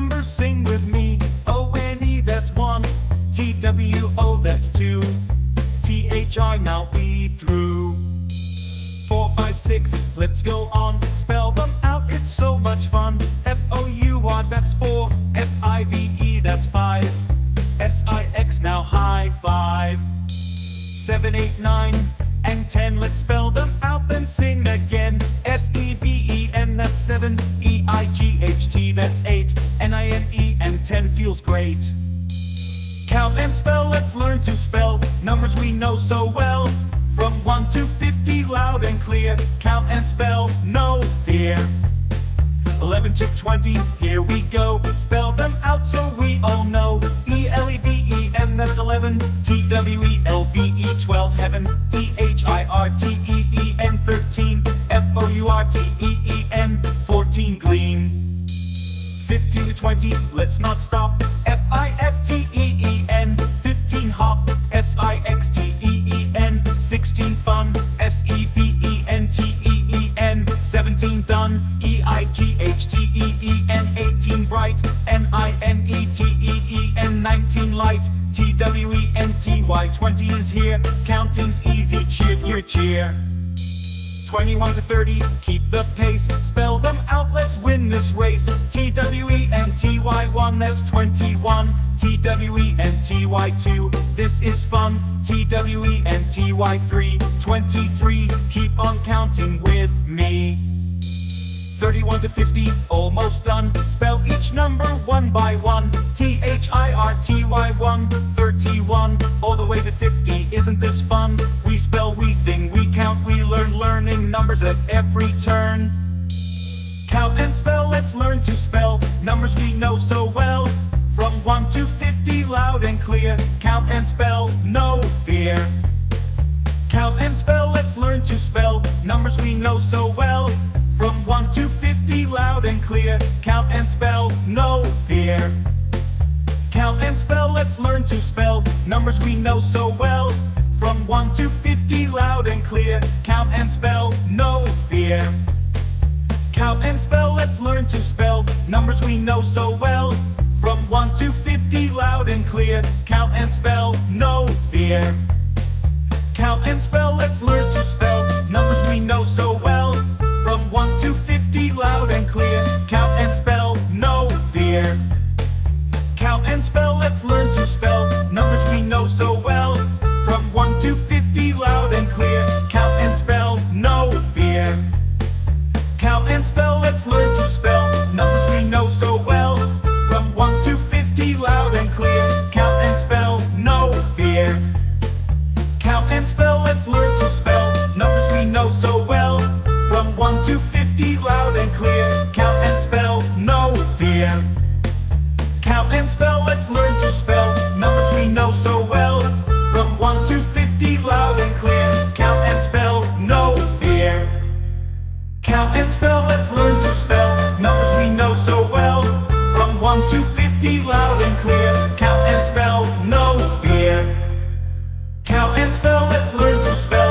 numbers, sing with me. O-N-E, that's 1. T-W-O, that's 2. T-H-I, now E through. 4, 5, 6, let's go on. Spell them out, it's so much fun. F-O-U-R, that's 4. F-I-V-E, that's 5. S-I-X, now high five. 7, 8, 9, and 10, let's spell them out, then sing again. S-E-V-E-N, that's 7. E-I-G-H-T, that's 8. N-I-N-E, and 10 feels great. Count and spell, let's learn to spell numbers we know so well. From 1 to 50, loud and clear. Count and spell, no fear. 11 to 20, here we go. Spell them out so we all know. E-L-E-V-E-N, that's 11. T-W-E-L-V-E, 12, heaven. T-H-I-R-T-E-E-N, 13. F-O-U-R-T-E-E-N, 14, gleam. 15 to 20, let's not stop. F-I-F-T-E-E-N, 15, hop. S-I-X-T-E-E-N, 16, fun. S-E-V-E-N-T-E-E-N, 17, done. E-I-G-H-T-E-E-N, 18, bright. N-I-N-E-T-E-E-N, 19, light. T-W-E-N-T-Y, 20 is here. Counting's easy, cheer, cheer. 21 to 30, keep the pace. Spell them out, let's win this race. T-W-E-N-T-Y, 1, that's 21. T-W-E-N-T-Y, 2, this is fun. T-W-E-N-T-Y, 3, 23, keep on counting with me. 31 to 50, almost done. Spell each number one by one. T-H-I-R-T-Y, 1, 31, all the way to 50. Isn't this fun? We spell, we sing, we count, we learn, learning numbers at every turn. Count and spell, let's learn to spell numbers we know so well. From 1 to 50, loud and clear. Count and spell, no fear. Count and spell, let's learn to spell numbers we know so well. From 1 to 50, loud and clear. Count and spell, no fear. Count and spell, let's learn to spell numbers we know so well. From 1 to 50, loud and clear. Count and spell, no fear. Count and spell, let's learn to spell numbers we know so well. From 1 to 50, loud and clear. Count and spell, no fear. Count and spell, let's learn to spell numbers we know so well. From 1 to 50, loud and clear. Count and spell, no fear. Count and spell, let's learn to spell numbers we know so well. From 1 to 50, loud and clear. Count and spell, no fear. Count and spell, let's learn to spell numbers we know so well. From 1 to 50, loud and clear. Count and spell, no fear. Count and spell, let's learn to spell numbers we know so well. From 1 to 50, loud and clear. Count and spell, no fear. Count and spell, let's learn to spell numbers we know so well. From 1 to 50, loud and clear. Count and spell, no fear. Count and spell, let's learn to spell numbers we know so well. From 1 to 50, loud and clear. Count and spell, no fear. Count and spell, let's learn to spell